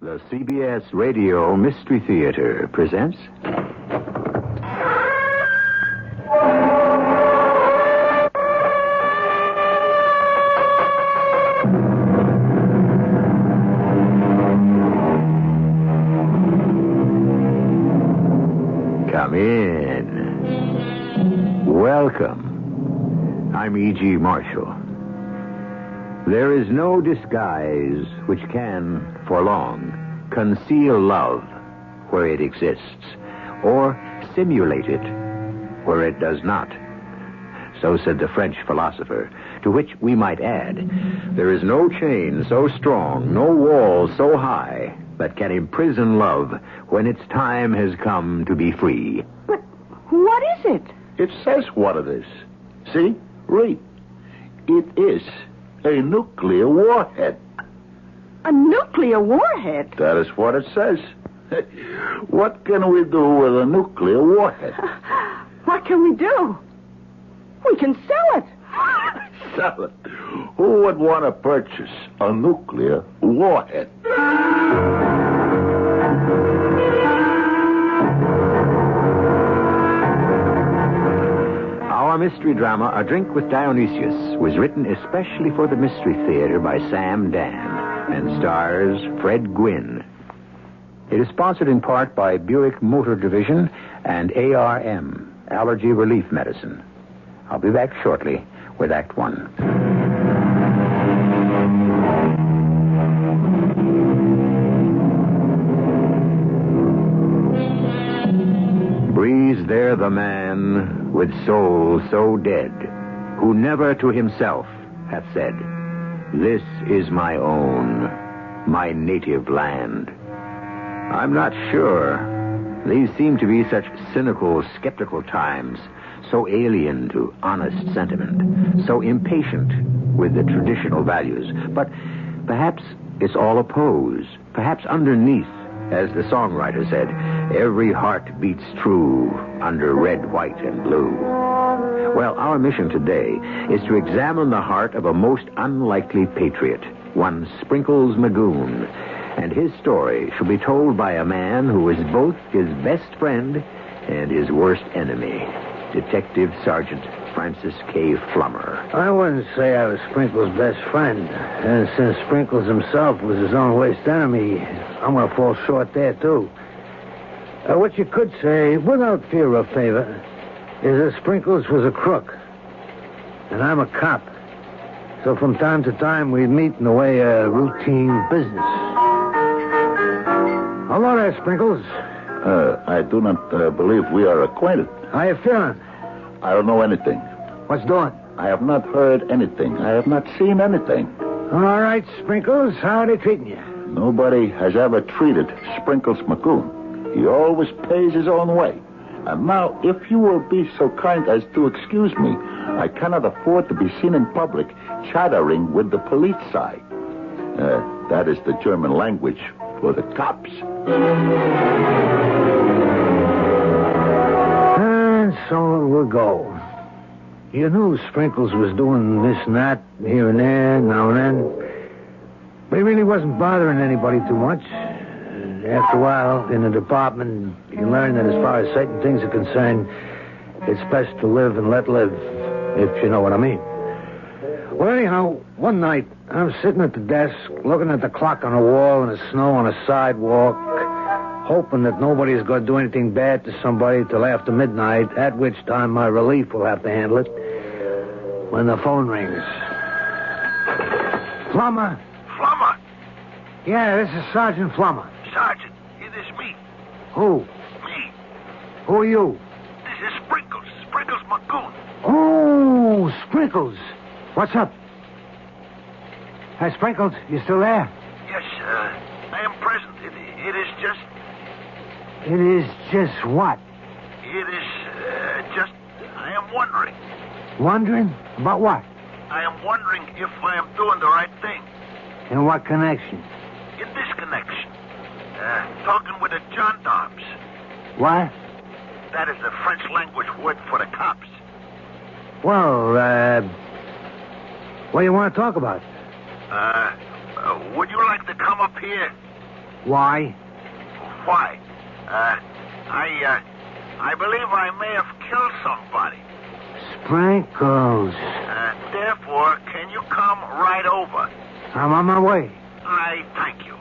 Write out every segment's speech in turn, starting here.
The CBS Radio Mystery Theater presents... Come in. Welcome. I'm E.G. Marshall. There is no disguise which can, for long, conceal love where it exists, or simulate it where it does not. So said the French philosopher, to which we might add, there is no chain so strong, no wall so high, that can imprison love when its time has come to be free. But what is it? It says what it is. See? Read. It is a nuclear warhead. A nuclear warhead? That is what it says. What can we do with a nuclear warhead? What can we do? We can sell it. Sell it? Who would want to purchase a nuclear warhead? Our mystery drama, A Drink with Dionysus, was written especially for the Mystery Theater by Sam Dann and stars Fred Gwynne. It is sponsored in part by Buick Motor Division and ARM, Allergy Relief Medicine. I'll be back shortly with Act One. Breathes there the man with soul so dead, who never to himself hath said, "This is my own, my native land." I'm not sure. These seem to be such cynical, skeptical times, so alien to honest sentiment, so impatient with the traditional values. But perhaps it's all a pose. Perhaps underneath, as the songwriter said, every heart beats true under red, white, and blue. Well, our mission today is to examine the heart of a most unlikely patriot, one Sprinkles Magoon. And his story shall be told by a man who is both his best friend and his worst enemy, Detective Sergeant Francis K. Flummer. I wouldn't say I was Sprinkles' best friend. And since Sprinkles himself was his own worst enemy, I'm going to fall short there, too. What you could say, without fear of favor, is that Sprinkles was a crook. And I'm a cop. So from time to time, we'd meet in the way of routine business. Hello there, Sprinkles. I do not believe we are acquainted. How you feeling? I don't know anything. What's doing? I have not heard anything. I have not seen anything. All right, Sprinkles. How are they treating you? Nobody has ever treated Sprinkles Magoon. He always pays his own way. And now, if you will be so kind as to excuse me, I cannot afford to be seen in public chattering with the police side. That is the German language for the cops. And so it will go. You knew Sprinkles was doing this and that, here and there, now and then. But he really wasn't bothering anybody too much. After a while, in the department, you learn that as far as certain things are concerned, it's best to live and let live, if you know what I mean. Well, anyhow, one night, I'm sitting at the desk, looking at the clock on the wall and the snow on the sidewalk, hoping that nobody's going to do anything bad to somebody till after midnight, at which time my relief will have to handle it, when the phone rings. Flummer? Flummer? Yeah, this is Sergeant Flummer. Sergeant, it is me. Who? Me. Who are you? This is Sprinkles. Sprinkles Magoon. Oh, Sprinkles. What's up? Hey, Sprinkles, you still there? Yes, I am present. It is just... It is just what? It is just... I am wondering. Wondering? About what? I am wondering if I am doing the right thing. In what connection? In this connection. Talking with the gendarmes. What? That is the French language word for the cops. Well, what do you want to talk about? Would you like to come up here? Why? Why? I believe I may have killed somebody. Sprinkles. Therefore, can you come right over? I'm on my way. I thank you.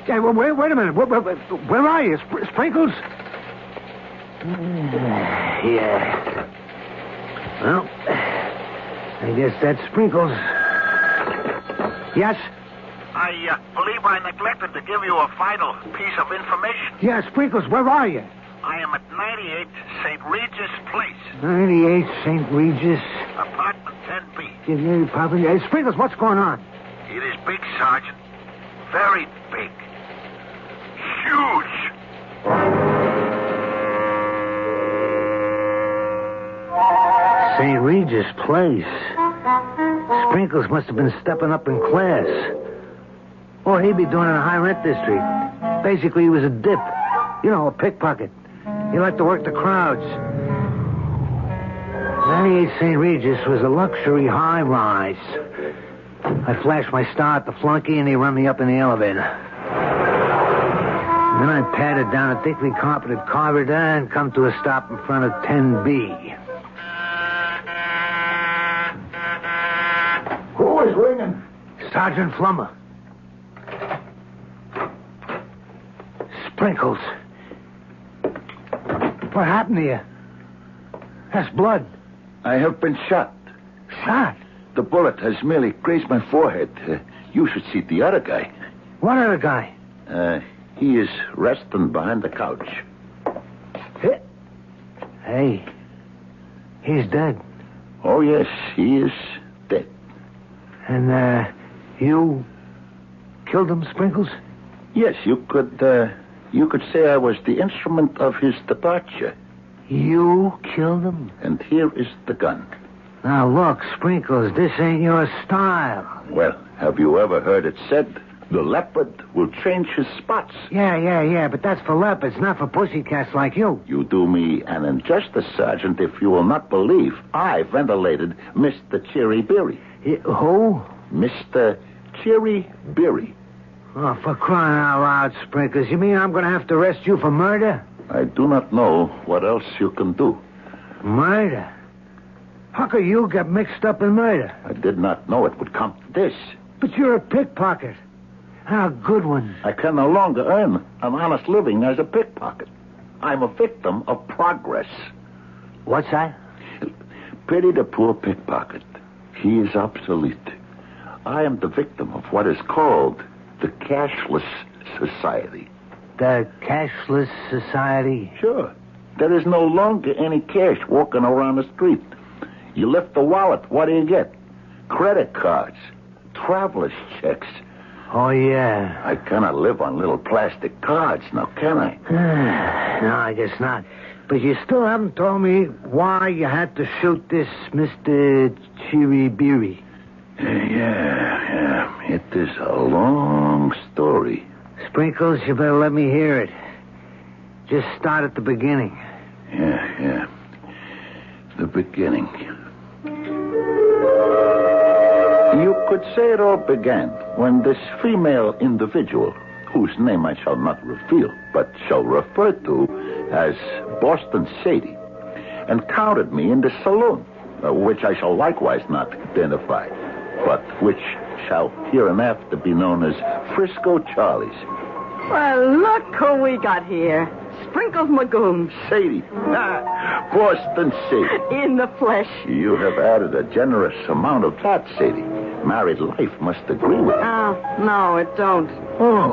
Hey, well, wait a minute. Where are you, Sprinkles? Yeah. Well, I guess that's Sprinkles. Yes? I believe I neglected to give you a vital piece of information. Yeah, Sprinkles, where are you? I am at 98 St. Regis Place. 98 St. Regis. Apartment 10B. Hey, Sprinkles, what's going on? It is big, Sergeant. Very big. Huge. St. Regis Place. Sprinkles must have been stepping up in class. Or he'd be doing it in a high-rent district. Basically, he was a dip. You know, a pickpocket. He liked to work the crowds. 98 St. Regis was a luxury high-rise. I flashed my star at the flunky, and he run me up in the elevator. Then I padded down a thickly carpeted corridor and come to a stop in front of 10B. Who is ringing? Sergeant Flummer. Sprinkles. What happened to you? That's blood. I have been shot. Shot? The bullet has merely grazed my forehead. You should see the other guy. What other guy? He is resting behind the couch. Hey, he's dead. Oh, yes, he is dead. And, you killed him, Sprinkles? Yes, you could say I was the instrument of his departure. You killed him? And here is the gun. Now, look, Sprinkles, this ain't your style. Well, have you ever heard it said, the leopard will change his spots? Yeah, but that's for leopards, not for pussycats like you. You do me an injustice, Sergeant, if you will not believe I ventilated Mr. Cheery Beery. Who? Mr. Cheery Beery. Oh, for crying out loud, Sprinkles. You mean I'm going to have to arrest you for murder? I do not know what else you can do. Murder? How could you get mixed up in murder? I did not know it would come to this. But you're a pickpocket. A good one. I can no longer earn an honest living as a pickpocket. I'm a victim of progress. What's that? Pity the poor pickpocket. He is obsolete. I am the victim of what is called the cashless society. The cashless society? Sure. There is no longer any cash walking around the street. You lift the wallet, what do you get? Credit cards, traveler's checks. Oh, yeah. I cannot live on little plastic cards now, can I? No, I guess not. But you still haven't told me why you had to shoot this Mr. Cheery Beery. Yeah. It is a long story. Sprinkles, you better let me hear it. Just start at the beginning. Yeah. The beginning. You could say it all began when this female individual, whose name I shall not reveal, but shall refer to as Boston Sadie, encountered me in the saloon, which I shall likewise not identify, but which shall hereinafter be known as Frisco Charlie's. Well, look who we got here. Sprinkles Magoon. Sadie. Boston Sadie. In the flesh. You have added a generous amount of that, Sadie. Married life must agree with you. No, it don't. Oh,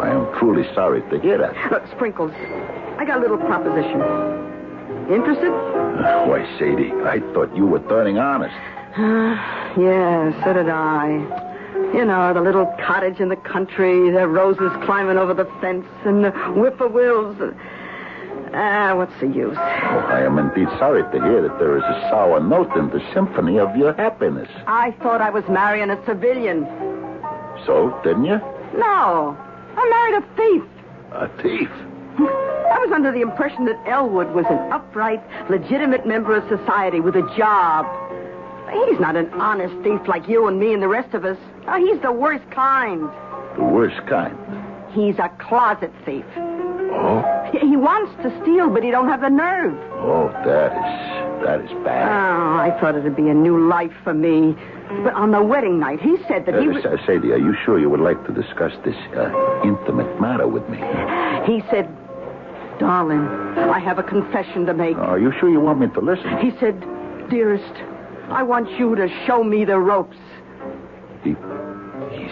I am truly sorry to hear that. Look, Sprinkles, I got a little proposition. Interested? Why, Sadie, I thought you were turning honest. Yeah, so did I. You know, the little cottage in the country, the roses climbing over the fence, and the whippoorwills. What's the use? Oh, I am indeed sorry to hear that there is a sour note in the symphony of your happiness. I thought I was marrying a civilian. So, didn't you? No, I married a thief. A thief? I was under the impression that Elwood was an upright, legitimate member of society with a job. He's not an honest thief like you and me and the rest of us. He's the worst kind. The worst kind. He's a closet thief. Oh? He wants to steal, but he don't have the nerve. Oh, that is bad. Oh, I thought it'd be a new life for me. But on the wedding night, he said that he was... Sadie, are you sure you would like to discuss this intimate matter with me? He said, darling, I have a confession to make. Are you sure you want me to listen? He said, dearest, I want you to show me the ropes. He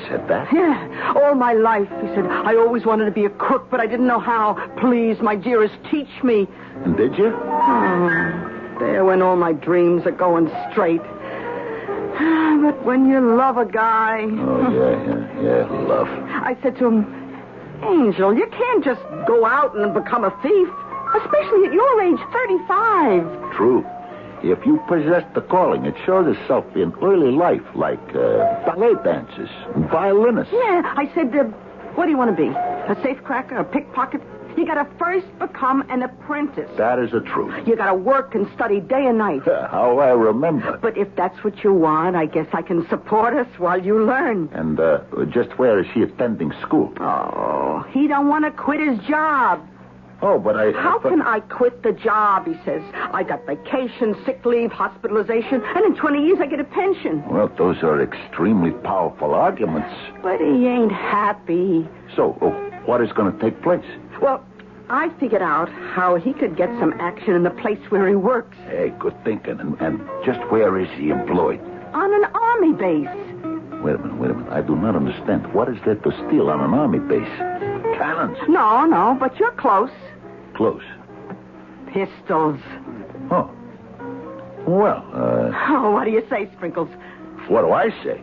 said that? Yeah, all my life, he said, I always wanted to be a crook, but I didn't know how. Please, my dearest, teach me. And did you? Oh, there when all my dreams are going straight. But when you love a guy... Oh, yeah, love. I said to him, Angel, you can't just go out and become a thief, especially at your age, 35. True. If you possess the calling, it shows itself in early life, like ballet dancers and violinists. Yeah, I said, what do you want to be? A safecracker, a pickpocket? You got to first become an apprentice. That is the truth. You got to work and study day and night. How I remember. But if that's what you want, I guess I can support us while you learn. And just where is he attending school? Oh, he don't want to quit his job. Oh, but How can I quit the job, he says. I got vacation, sick leave, hospitalization, and in 20 years I get a pension. Well, those are extremely powerful arguments. But he ain't happy. So, what is going to take place? Well, I figured out how he could get some action in the place where he works. Hey, good thinking. And just where is he employed? On an army base. Wait a minute. I do not understand. What is there to steal on an army base? Cannons? No, but you're close. Close. Pistols. Oh. Well, Oh, what do you say, Sprinkles? what do I say?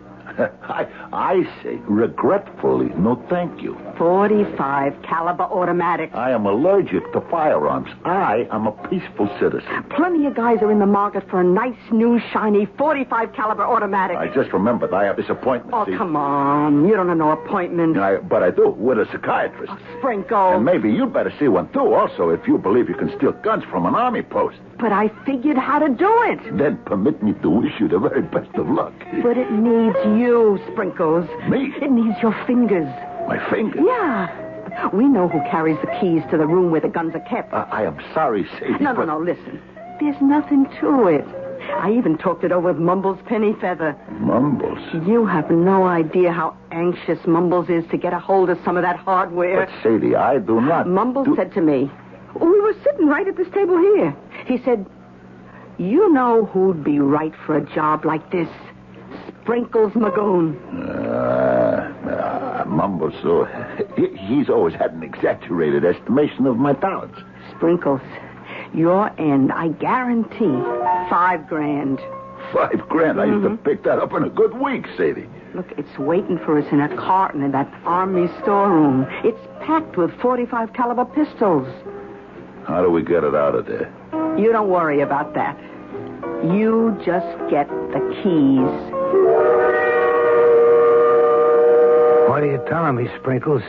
I say, regretfully, no thank you. 45 caliber automatic. I am allergic to firearms. I am a peaceful citizen. Plenty of guys are in the market for a nice, new, shiny 45 caliber automatic. I just remembered I have this appointment. Oh, see? come on. You don't have no appointment. But I do, with a psychiatrist. Oh, Sprinkles. And maybe you'd better see one, too, also, if you believe you can steal guns from an army post. But I figured how to do it. Then permit me to wish you the very best of luck. But it needs you, Sprinkles. Me? It needs your fingers. My finger? Yeah. We know who carries the keys to the room where the guns are kept. I am sorry, Sadie. No, listen. There's nothing to it. I even talked it over with Mumbles Penny Feather. Mumbles? You have no idea how anxious Mumbles is to get a hold of some of that hardware. But, Sadie, I do not... Mumbles said to me, we were sitting right at this table here. He said, you know who'd be right for a job like this? Sprinkles Magoon. Mumbles, he's always had an exaggerated estimation of my talents. Sprinkles, your end, I guarantee, $5,000. $5,000? I used to pick that up in a good week, Sadie. Look, it's waiting for us in a carton in that army storeroom. It's packed with 45 caliber pistols. How do we get it out of there? You don't worry about that. You just get the keys. What are you telling me, Sprinkles?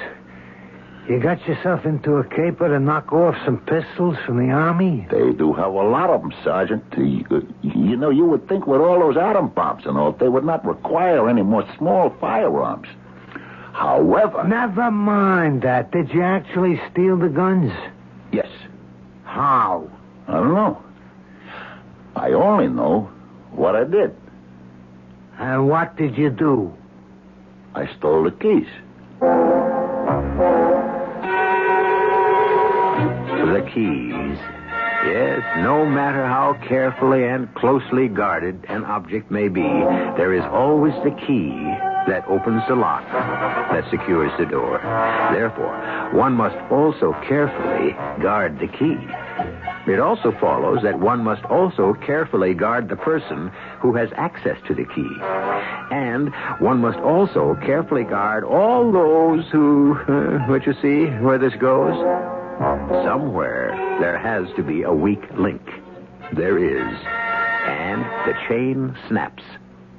You got yourself into a caper to knock off some pistols from the army? They do have a lot of them, Sergeant. You know, you would think with all those atom bombs and all, they would not require any more small firearms. However... Never mind that. Did you actually steal the guns? Yes. How? I don't know. I only know what I did. And what did you do? I stole the keys. The keys. Yes, no matter how carefully and closely guarded an object may be, there is always the key that opens the lock, that secures the door. Therefore, one must also carefully guard the key. It also follows that one must also carefully guard the person who has access to the key. And one must also carefully guard all those who... what you see, where this goes? Somewhere there has to be a weak link. There is. And the chain snaps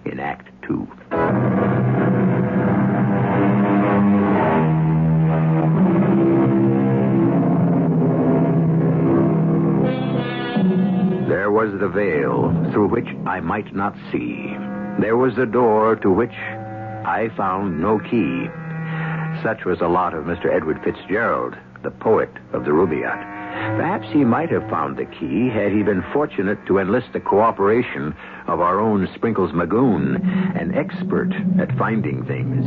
in Act 2. There was the veil through which I might not see. There was the door to which I found no key. Such was the lot of Mr. Edward Fitzgerald, the poet of the Rubaiyat. Perhaps he might have found the key had he been fortunate to enlist the cooperation of our own Sprinkles Magoon, an expert at finding things,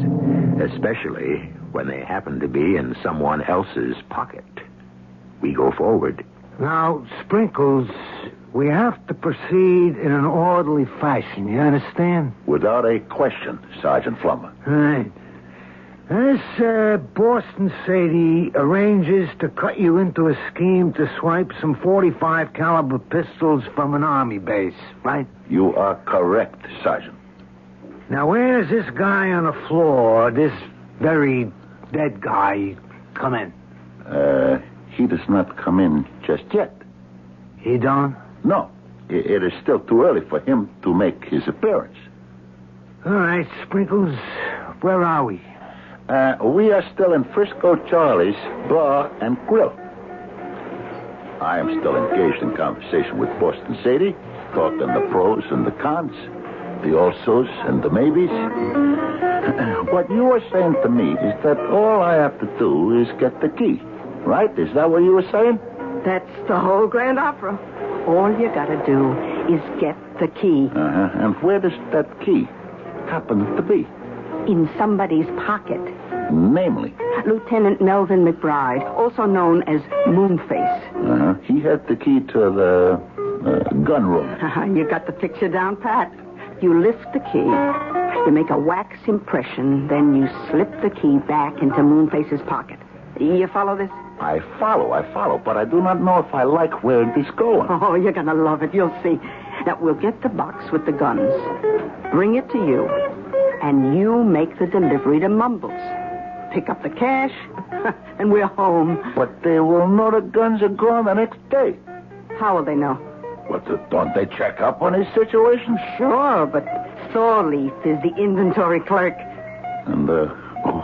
especially when they happen to be in someone else's pocket. We go forward. Now, Sprinkles, we have to proceed in an orderly fashion, you understand? Without a question, Sergeant Flummer. Right. This Boston Sadie arranges to cut you into a scheme to swipe some .45 caliber pistols from an army base, right? You are correct, Sergeant. Now, where's this guy on the floor, this very dead guy, come in? He does not come in just yet. He don't? No. It is still too early for him to make his appearance. All right, Sprinkles, where are we? We are still in Frisco Charlie's Bar and Grill. I am still engaged in conversation with Boston Sadie, talking the pros and the cons, the alsos and the maybes. What you are saying to me is that all I have to do is get the key, right? Is that what you were saying? That's the whole grand opera. All you gotta do is get the key. And where does that key happen to be? In somebody's pocket. Namely? Lieutenant Melvin McBride, also known as Moonface. He had the key to the gun room. You got the picture down, Pat. You lift the key, you make a wax impression, then you slip the key back into Moonface's pocket. You follow this? I follow, but I do not know if I like where it is going. Oh, you're gonna love it. You'll see. Now, we'll get the box with the guns, bring it to you, and you make the delivery to Mumbles. Pick up the cash, and we're home. But they will know the guns are gone the next day. How will they know? What, don't they check up on his situation? Sure, but Thorleaf is the inventory clerk. And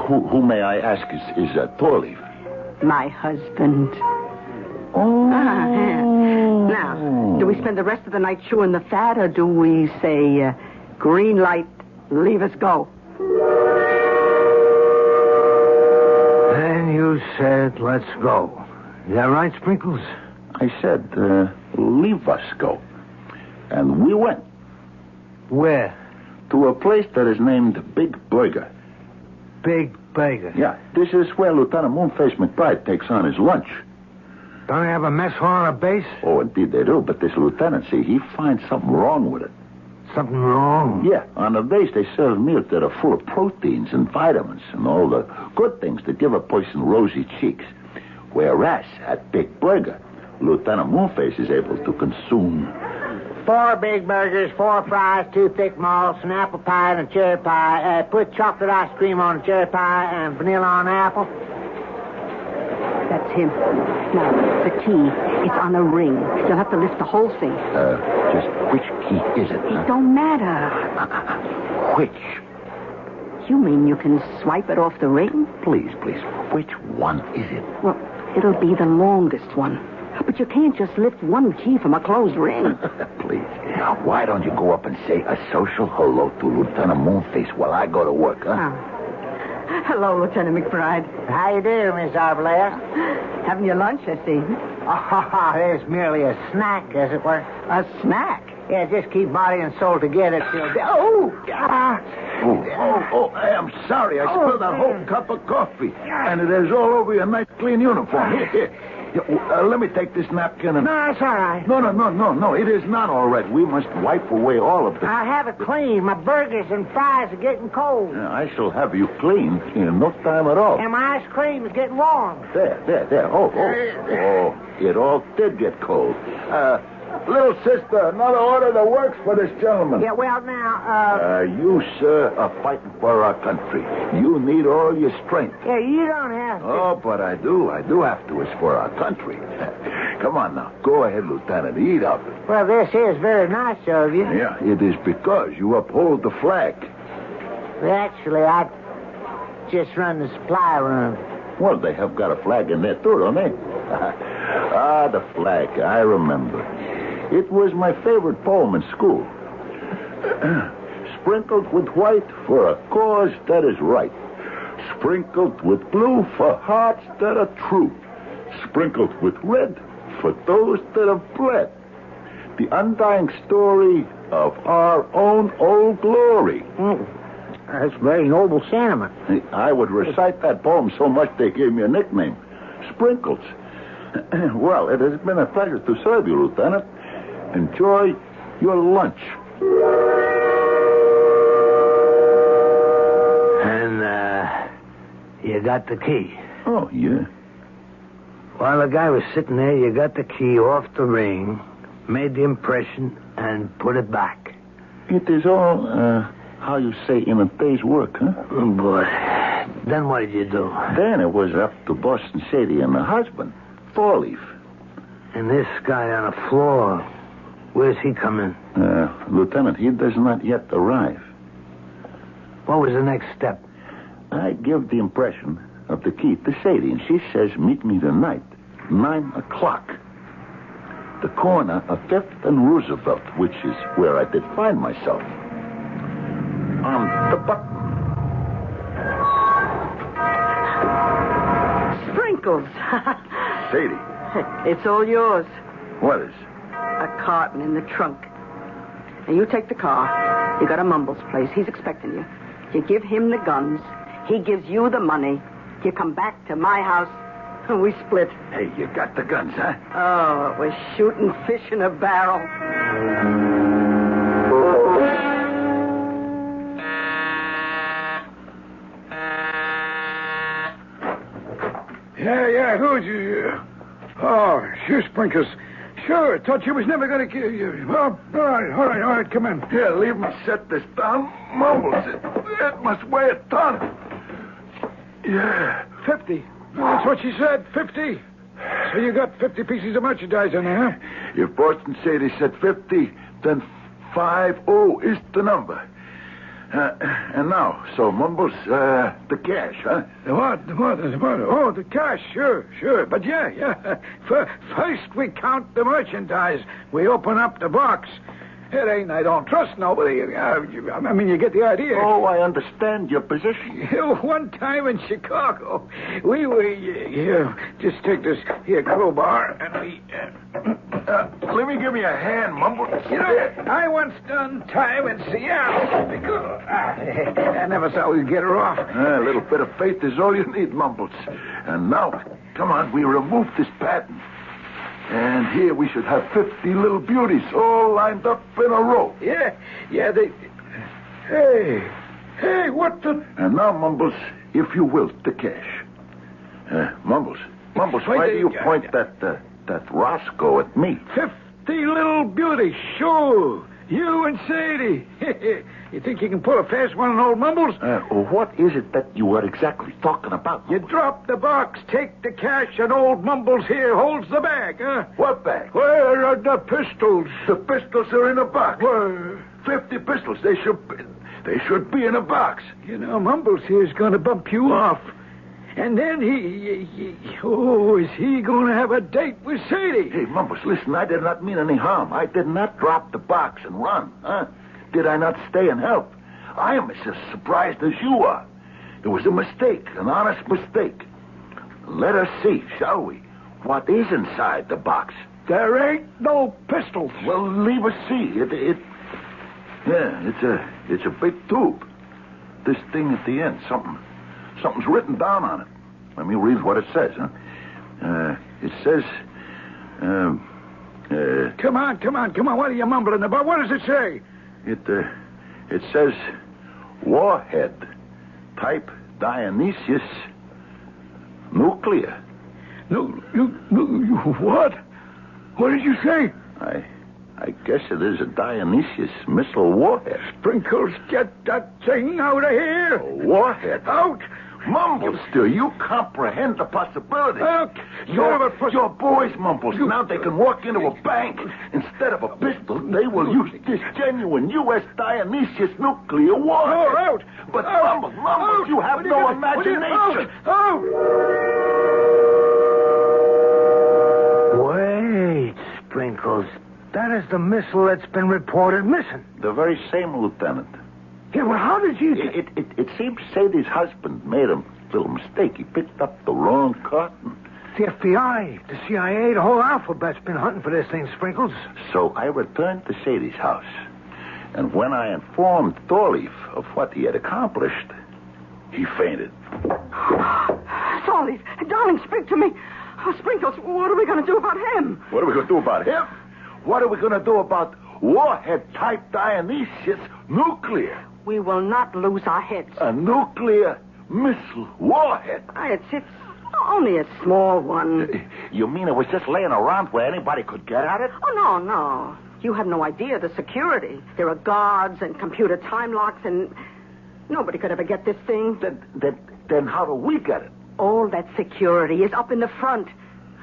who may I ask is Thorleaf? My husband. Oh. Now, do we spend the rest of the night chewing the fat, or do we say, green light, leave us go? Then you said, let's go. Is that right, Sprinkles? I said, leave us go. And we went. Where? To a place that is named Big Burger. Big Burger? Yeah, this is where Lieutenant Moonface McBride takes on his lunch. Don't they have a mess hall on a base? Oh, indeed they do, but this lieutenant, see, he finds something wrong with it. Something wrong? Yeah, on the base they serve meals that are full of proteins and vitamins and all the good things that give a person rosy cheeks. Whereas at Big Burger, Lieutenant Moonface is able to consume 4 big burgers, 4 fries, 2 thick malts, an apple pie and a cherry pie. Put chocolate ice cream on the cherry pie and vanilla on the apple. That's him. Now, the key, it's on a ring. You'll have to lift the whole thing. Just which key is it? It don't matter. Which? You mean you can swipe it off the ring? Please, which one is it? Well, it'll be the longest one. But you can't just lift one key from a closed ring. Please, why don't you go up and say a social hello to Lieutenant Moonface while I go to work, huh? Hello, Lieutenant McBride. How you do, Miss Arbolea? Having your lunch, I see. Oh, it's merely a snack, as it were. A snack? Yeah, just keep body and soul together till... Oh, I'm sorry. I spilled that whole cup of coffee. And it is all over your nice clean uniform. Here. Let me take this napkin and... No, it's all right. No. It is not all right. We must wipe away all of the... I'll have it clean. My burgers and fries are getting cold. I shall have you clean in no time at all. And my ice cream is getting warm. There. Oh, it all did get cold. Little sister, another order that works for this gentleman. Yeah, well, now, you, sir, are fighting for our country. You need all your strength. Yeah, you don't have to. Oh, but I do. I do have to. It's for our country. Come on now. Go ahead, Lieutenant. Eat up. Well, this is very nice of you. Yeah, it is because you uphold the flag. Actually, I just run the supply room. Well, they have got a flag in there, too, don't they? The flag. I remember. It was my favorite poem in school. Sprinkled with white for a cause that is right. Sprinkled with blue for hearts that are true. Sprinkled with red for those that have bled. The undying story of our own old glory. That's a very noble sentiment. I would recite that poem so much they gave me a nickname, Sprinkles. Well, it has been a pleasure to serve you, Lieutenant. Enjoy your lunch. And, you got the key. Oh, yeah. While the guy was sitting there, you got the key off the ring, made the impression, and put it back. It is all, how you say, in a day's work, huh? Oh, boy. Then what did you do? Then it was up to Boston Sadie and the husband, Four Leaf. And this guy on the floor, where's he come in? Lieutenant, he does not yet arrive. What was the next step? I give the impression of the key to Sadie, and she says, meet me tonight, 9 o'clock. The corner of 5th and Roosevelt, which is where I did find myself. On the button. Sprinkles. Sadie. It's all yours. What is? A carton in the trunk. Now, you take the car. You got a Mumbles place. He's expecting you. You give him the guns. He gives you the money. You come back to my house, and we split. Hey, you got the guns, huh? Oh, it was shooting fish in a barrel. Yeah, who's you? Oh, sure, Sprinkles. Sure, thought you was never going to kill you. Oh, all right, come in. Here, leave me set this down. Mumbles, it must weigh a ton. Yeah. 50. That's what she said, 50. So you got 50 pieces of merchandise in there, huh? If Boston Sadie said 50, then 50 is the number. And now, so Mumbles, the cash, huh? The what? Oh, the cash, sure. But yeah. First we count the merchandise. We open up the box. It ain't I don't trust nobody. I mean, you get the idea. Oh, I understand your position. One time in Chicago, we just take this here crowbar and we... let me give me a hand, Mumbles. You know, I once done time in Seattle because I never thought we'd get her off. A little bit of faith is all you need, Mumbles. And now, come on, we remove this pattern. And here we should have 50 little beauties all lined up in a row. Yeah, they... Hey, what the... And now, Mumbles, if you will, the cash. Mumbles, why do you point that Roscoe at me? 50 little beauties, sure. You and Sadie. You think you can pull a fast one on old Mumbles? What is it that you are exactly talking about? You drop the box, take the cash, and old Mumbles here holds the bag, huh? What bag? Where are the pistols? The pistols are in a box. Where? 50 pistols. They should be in a box. You know, Mumbles here's going to bump you off. And then is he going to have a date with Sadie? Hey, Mumbles, listen, I did not mean any harm. I did not drop the box and run, huh? Did I not stay and help? I am as surprised as you are. It was a mistake, an honest mistake. Let us see, shall we, what is inside the box? There ain't no pistols. Well, leave us see. It's a big tube. This thing at the end, something's written down on it. Let me read what it says, huh? It says, Come on. What are you mumbling about? What does it say? It says, warhead, type Dionysus, nuclear. No, what? What did you say? I guess it is a Dionysus missile warhead. Sprinkles, get that thing out of here. A warhead? Out. Mumbles, do you comprehend the possibility? Your boys, Mumbles, now they can walk into a bank. Instead of a pistol, they will use this genuine U.S. Dionysus nuclear warhead. Oh, out. But out. Mumbles, you have no imagination. Out. Wait, Sprinkles. That is the missile that's been reported missing. The very same, Lieutenant. Yeah, well, how did you... It seems Sadie's husband made a little mistake. He picked up the wrong cotton. The FBI, the CIA, the whole alphabet's been hunting for this thing, Sprinkles. So I returned to Sadie's house. And when I informed Thorleaf of what he had accomplished, he fainted. Thorleaf, darling, speak to me. Oh, Sprinkles, what are we going to do about him? What are we going to do about him? What are we going to do about warhead-type Dionysus nuclear? We will not lose our heads. A nuclear missile warhead? It's only a small one. You mean it was just laying around where anybody could get at it? Oh, no. You have no idea the security. There are guards and computer time locks, and nobody could ever get this thing. Then how do we get it? All that security is up in the front.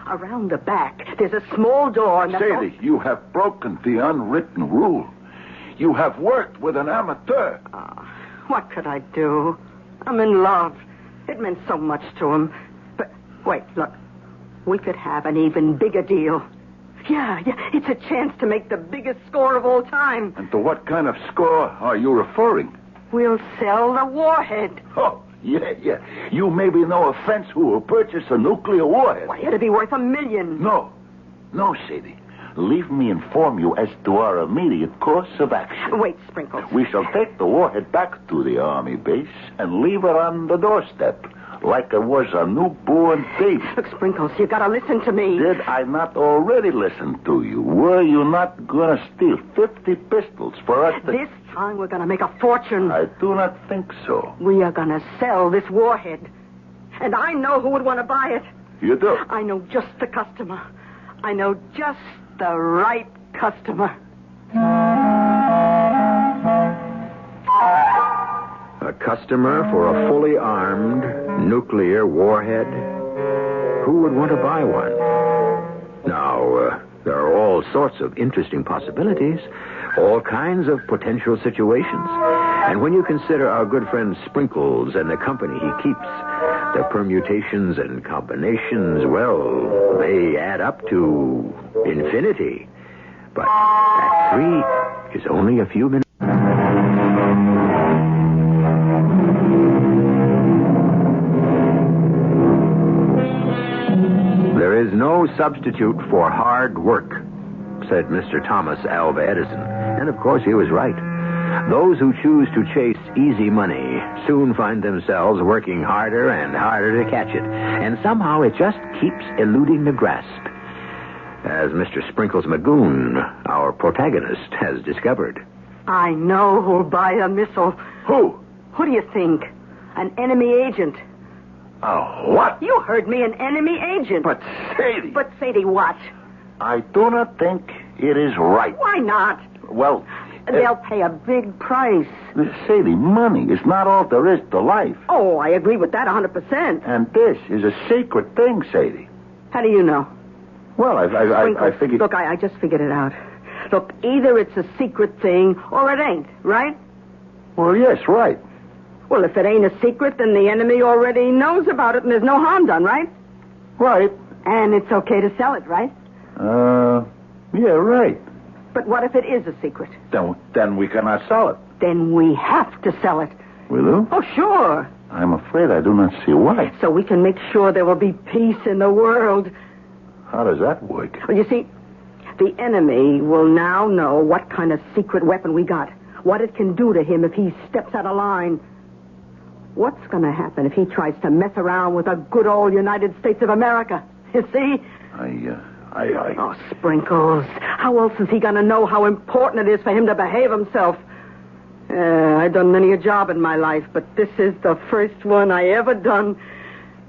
Around the back, there's a small door. And Sadie, you have broken the unwritten rule. You have worked with an amateur. What could I do? I'm in love. It meant so much to him. But wait, look. We could have an even bigger deal. Yeah, it's a chance to make the biggest score of all time. And to what kind of score are you referring? We'll sell the warhead. Oh, yeah. You maybe know a fence who will purchase a nuclear warhead. Why, it'll be worth $1 million. No, Sadie. Leave me inform you as to our immediate course of action. Wait, Sprinkles. We shall take the warhead back to the Army base and leave it on the doorstep like it was a newborn baby. Look, Sprinkles, you gotta listen to me. Did I not already listen to you? Were you not going to steal 50 pistols for us to... This time we're gonna make a fortune. I do not think so. We are gonna sell this warhead. And I know who would want to buy it. You do? I know just the customer. I know just the right customer. A customer for a fully armed nuclear warhead? Who would want to buy one? Now, there are all sorts of interesting possibilities, all kinds of potential situations. And when you consider our good friend Sprinkles and the company he keeps, the permutations and combinations, well, they add up to infinity. But Act 3 is only a few minutes. There is no substitute for hard work, said Mr. Thomas Alva Edison. And of course he was right. Those who choose to chase easy money soon find themselves working harder and harder to catch it. And somehow it just keeps eluding the grasp. As Mr. Sprinkles Magoon, our protagonist, has discovered. I know who'll buy a missile. Who? Who do you think? An enemy agent. What? You heard me, an enemy agent. But Sadie... But Sadie what? I do not think it is right. Why not? Well... They'll pay a big price. Sadie, money is not all there is to life. Oh, I agree with that 100%. And this is a secret thing, Sadie. How do you know? Well, I figured... Look, I just figured it out. Look, either it's a secret thing or it ain't, right? Well, yes, right. Well, if it ain't a secret, then the enemy already knows about it and there's no harm done, right? Right. And it's okay to sell it, right? Yeah, right. But what if it is a secret? Then we cannot sell it. Then we have to sell it. We do? Oh, sure. I'm afraid I do not see why. So we can make sure there will be peace in the world. How does that work? Well, you see, the enemy will now know what kind of secret weapon we got, what it can do to him if he steps out of line. What's going to happen if he tries to mess around with a good old United States of America? You see? Oh, Sprinkles. How else is he going to know how important it is for him to behave himself? I've done many a job in my life, but this is the first one I ever done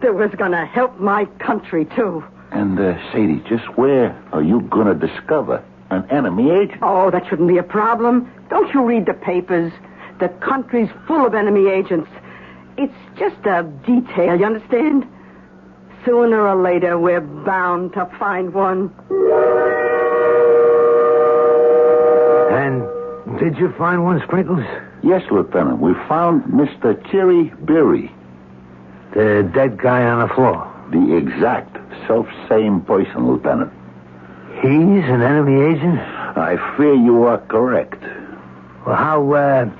that was going to help my country, too. And, Sadie, just where are you going to discover an enemy agent? Oh, that shouldn't be a problem. Don't you read the papers? The country's full of enemy agents. It's just a detail, you understand? Sooner or later, we're bound to find one. And did you find one, Sprinkles? Yes, Lieutenant. We found Mr. Cherry Berry. The dead guy on the floor. The exact self-same person, Lieutenant. He's an enemy agent? I fear you are correct. Well,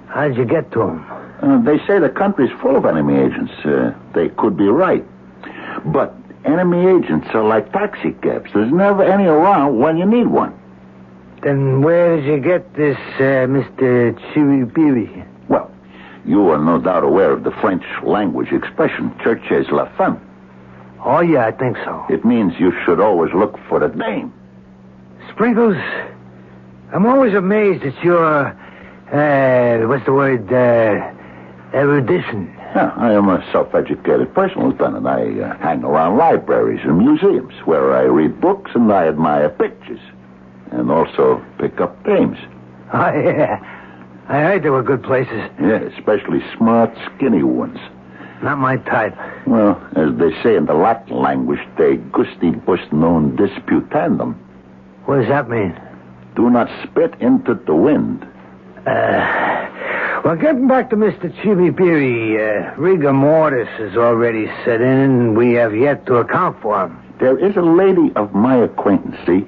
How'd you get to them? They say the country's full of enemy agents. They could be right. But enemy agents are like taxi cabs. There's never any around when you need one. Then where did you get this, Mr. Chiribiri? Well, you are no doubt aware of the French language expression, cherchez la femme. Oh, yeah, I think so. It means you should always look for the dame. Sprinkles, I'm always amazed at your, what's the word, erudition. Yeah, I am a self-educated person, Lieutenant. I hang around libraries and museums where I read books and I admire pictures. And also pick up dames. Oh, yeah. I heard they were good places. Yeah, especially smart, skinny ones. Not my type. Well, as they say in the Latin language, de gustibus non disputandum. What does that mean? Do not spit into the wind. Well, getting back to Mr. Chibibiri, rigor mortis has already set in, and we have yet to account for him. There is a lady of my acquaintance, see?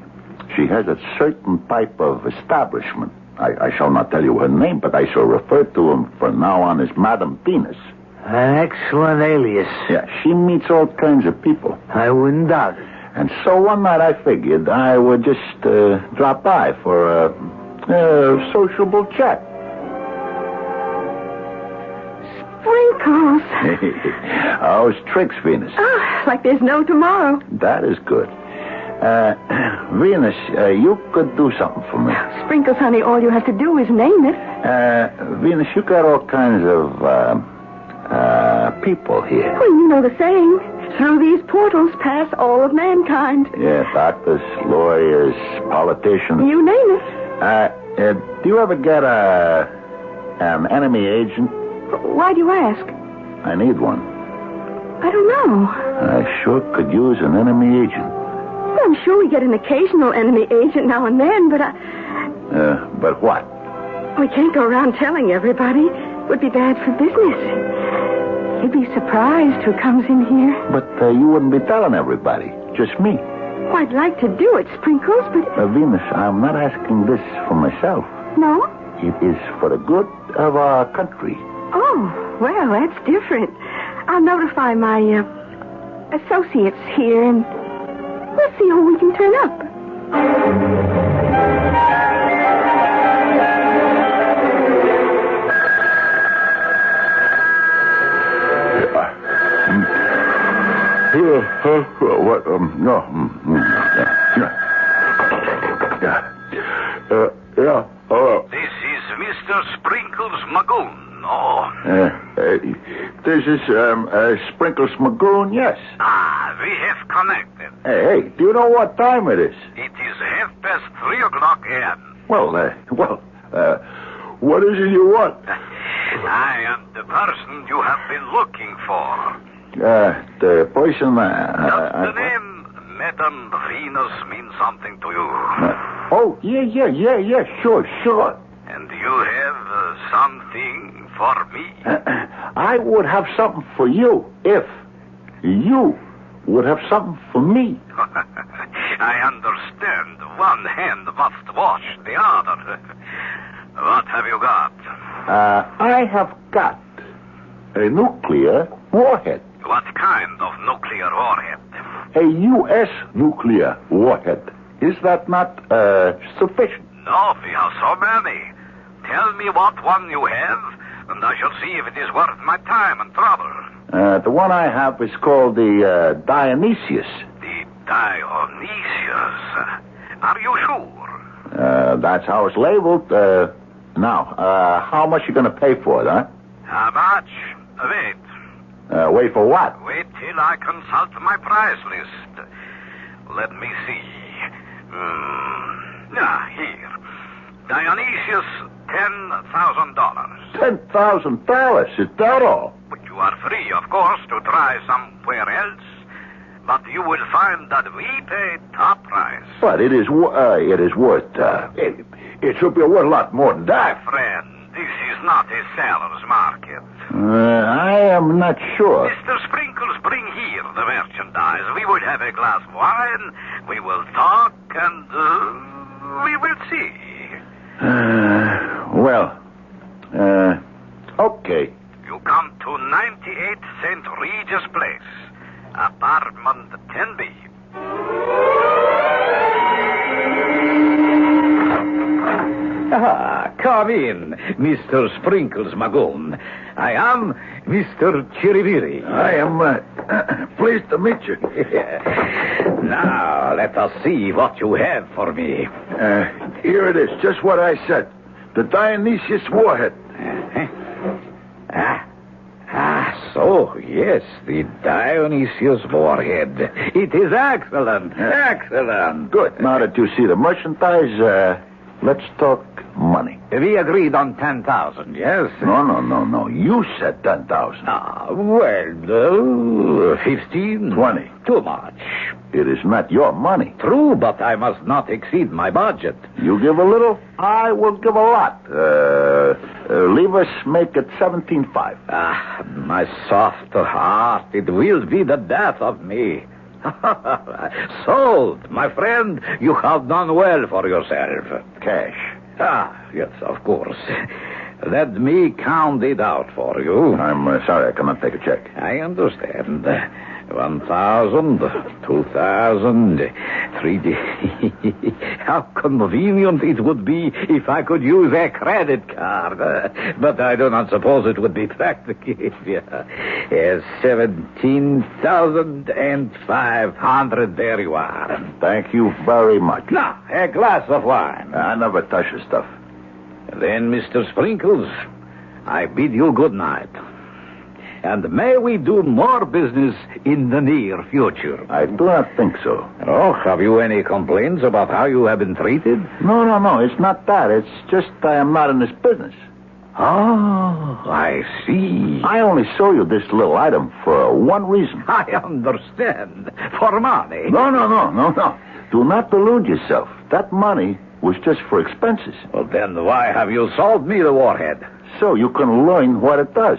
She has a certain type of establishment. I shall not tell you her name, but I shall refer to him from now on as Madame Venus. An excellent alias. Yeah, she meets all kinds of people. I wouldn't doubt it. And so one night I figured I would just drop by for a sociable chat. Sprinkles. How's tricks, Venus? Oh, like there's no tomorrow. That is good. Venus, you could do something for me. Sprinkles, honey, all you have to do is name it. Venus, you got all kinds of people here. Well, you know the saying. Through these portals pass all of mankind. Yeah, doctors, lawyers, politicians. You name it. Do you ever get an enemy agent? Why do you ask? I need one. I don't know. I sure could use an enemy agent. Well, I'm sure we get an occasional enemy agent now and then, but But what? we can't go around telling everybody. It would be bad for business. You'd be surprised who comes in here. But you wouldn't be telling everybody. Just me. Oh, I'd like to do it, Sprinkles, but... Venus, I'm not asking this for myself. No? It is for the good of our country. Oh, well, that's different. I'll notify my associates here, and we'll see who we can turn up. What? No. Yeah. This is Mr. Sprinkles Magoon. Oh. This is Sprinkles Magoon, yes. We have connected. Hey, do you know what time it is? It is 3:30 a.m. Well, what is it you want? I am the person you have been looking for. The person... Does the name Madame Venus mean something to you? Yeah, sure. And you have something for me? I would have something for you if you would have something for me. I understand. One hand must wash the other. What have you got? I have got a nuclear warhead. What kind of nuclear warhead? A U.S. nuclear warhead. Is that not sufficient? No, we have so many. Tell me what one you have, and I shall see if it is worth my time and trouble. The one I have is called the Dionysus. The Dionysus. Are you sure? That's how it's labeled. Now, how much you going to pay for it, huh? How much? Wait. Wait for what? Wait till I consult my price list. Let me see. Here. Dionysus, $10,000. $10,000? Is that all? But you are free, of course, to try somewhere else. But you will find that we pay top price. But it is worth... it should be worth a lot more than that. My friend, this is not a seller's market. I am not sure. Mr. Sprinkles, bring here the merchandise. We will have a glass of wine. We will talk, and we will see. Well, Okay. You come to 98 St. Regis Place, apartment 10B. Come in, Mr. Sprinkles Magoon. I am Mr. Chiriviri. I am pleased to meet you. Now, let us see what you have for me. Here it is, just what I said. The Dionysus warhead. So, yes, the Dionysus warhead. It is excellent, excellent. Good. Now that you see the merchandise, let's talk money. We agreed on 10,000, yes? No. You said 10,000. 15. 20. Too much. It is not your money. True, but I must not exceed my budget. You give a little, I will give a lot. Leave us make it 17.5. My soft heart, it will be the death of me. Sold, my friend. You have done well for yourself. Cash. Yes, of course. Let me count it out for you. I'm sorry, I cannot take a check. I understand. 1,000, 2,000, 3. How convenient it would be if I could use a credit card. But I do not suppose it would be practical. 17,500. There you are. Thank you very much. Now, a glass of wine. I never touch the stuff. Then, Mr. Sprinkles, I bid you good night. And may we do more business in the near future. I do not think so. Oh, have you any complaints about how you have been treated? No. It's not that. It's just I am not in this business. Oh, I see. I only sold you this little item for one reason. I understand. For money. No. Do not delude yourself. That money was just for expenses. Well, then why have you sold me the warhead? So you can learn what it does.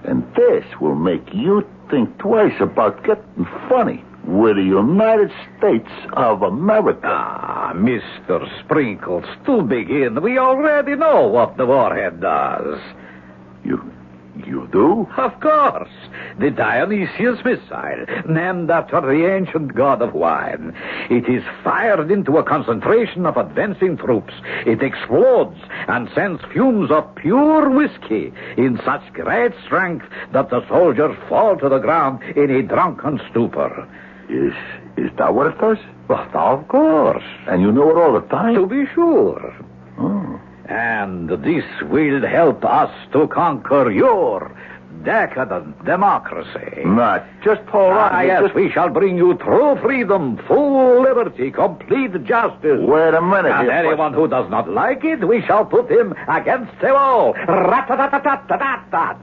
And this will make you think twice about getting funny with the United States of America. Mr. Sprinkles, to begin, we already know what the warhead does. You do? Of course. The Dionysus missile, named after the ancient god of wine. It is fired into a concentration of advancing troops. It explodes and sends fumes of pure whiskey in such great strength that the soldiers fall to the ground in a drunken stupor. Is that what it does? But of course. And you know it all the time? To be sure. Oh. And this will help us to conquer your decadent democracy. Not just hold on. Yes, we shall bring you true freedom, full liberty, complete justice. Wait a minute. And anyone who does not like it, we shall put him against the wall. Rat-a-tat-a-tat-a-tat-tat.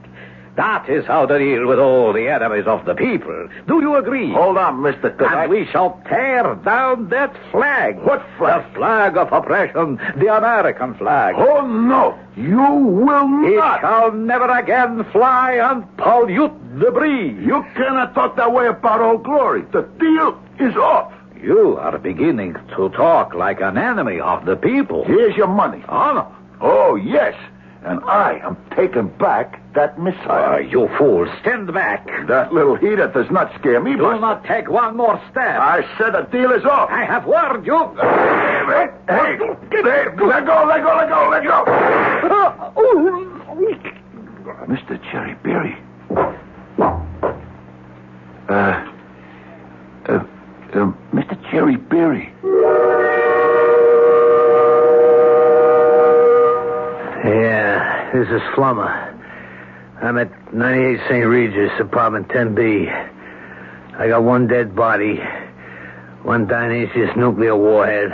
That is how to deal with all the enemies of the people. Do you agree? Hold on, Mr. Cook. And we shall tear down that flag. What flag? The flag of oppression, the American flag. Oh, no. You will not. It shall never again fly and pollute the breeze. You cannot talk that way about Old Glory. The deal is off. You are beginning to talk like an enemy of the people. Here's your money. Oh, no. Oh, yes. And I am taking back that missile. You fool, stand back. That little heater does not scare me. Do not take one more step. I said the deal is off. I have warned you. Hey, let go. Mr. Cherryberry. Mr. Cherryberry. Yeah, this is Flummer. I'm at 98 St. Regis, apartment 10B. I got one dead body, one Dionysus nuclear warhead.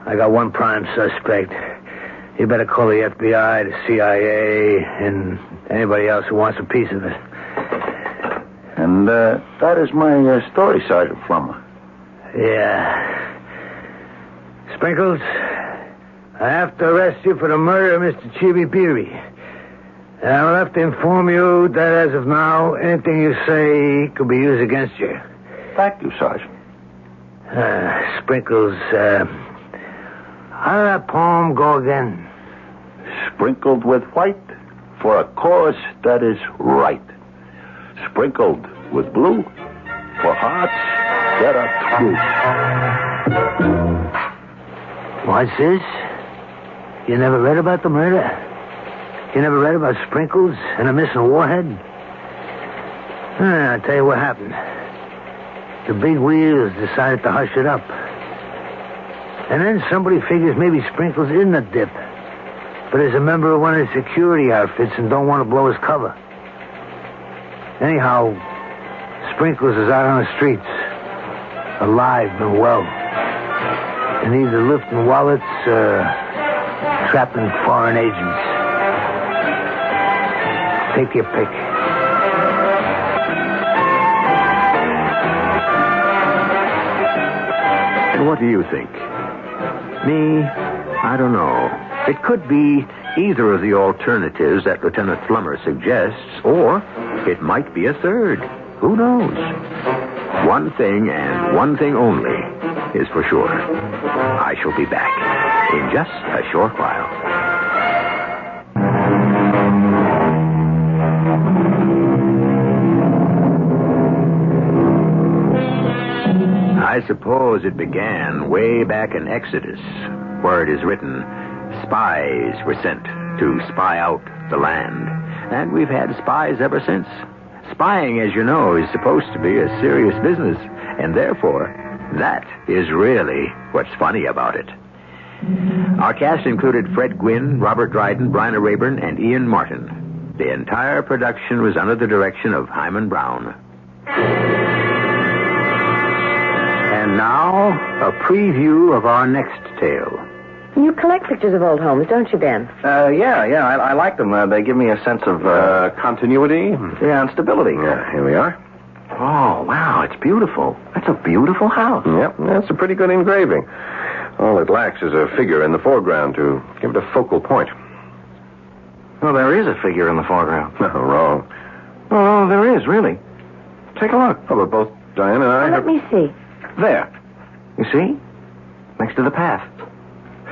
I got one prime suspect. You better call the FBI, the CIA, and anybody else who wants a piece of it. And that is my story, Sergeant Flummer. Yeah. Sprinkles, I have to arrest you for the murder of Mr. Chibibiri. I'll have to inform you that as of now, anything you say could be used against you. Thank you, Sergeant. Sprinkles, how did that poem go again? sprinkled with white for a cause that is right. Sprinkled with blue for hearts that are true. What's this? You never read about the murder? You never read about Sprinkles and a missing warhead? I'll tell you what happened. The big wheels decided to hush it up. And then somebody figures maybe Sprinkles isn't a dip, but is a member of one of the security outfits and don't want to blow his cover. Anyhow, Sprinkles is out on the streets, alive and well, and either lifting wallets or trapping foreign agents. Take your pick. And what do you think? Me? I don't know. It could be either of the alternatives that Lieutenant Flummer suggests, or it might be a third. Who knows? One thing and one thing only is for sure. I shall be back in just a short while. I suppose it began way back in Exodus, where it is written, spies were sent to spy out the land. And we've had spies ever since. Spying, as you know, is supposed to be a serious business, and therefore, that is really what's funny about it. Our cast included Fred Gwynne, Robert Dryden, Bryna Raeburn, and Ian Martin. The entire production was under the direction of Hyman Brown. And now, a preview of our next tale. You collect pictures of old homes, don't you, Ben? Yeah, I like them. They give me a sense of, continuity? Yeah, and stability. Yeah, here we are. Oh, wow, it's beautiful. That's a beautiful house. Yep, that's a pretty good engraving. All it lacks is a figure in the foreground to give it a focal point. Well, there is a figure in the foreground. No, wrong. Oh, there is, really. Take a look. Oh, but both Diane and I Let me see. There. You see? Next to the path.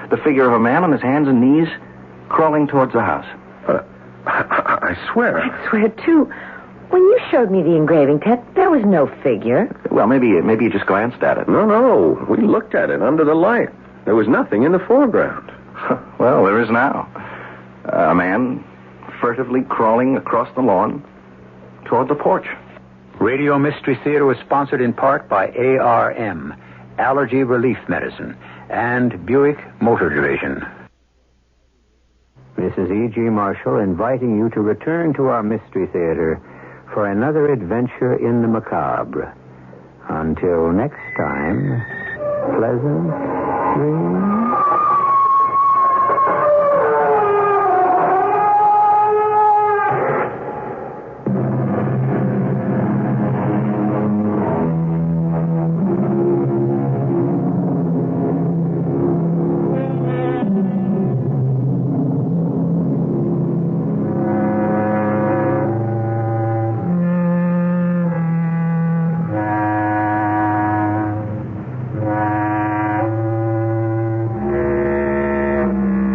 The figure of a man on his hands and knees crawling towards the house. I swear. I swear, too. When you showed me the engraving, Ted, there was no figure. Well, maybe you just glanced at it. No. We looked at it under the light. There was nothing in the foreground. Well, there is now. A man furtively crawling across the lawn toward the porch. Radio Mystery Theater was sponsored in part by ARM, Allergy Relief Medicine, and Buick Motor Division. This is E.G. Marshall inviting you to return to our Mystery Theater for another adventure in the macabre. Until next time, pleasant dreams.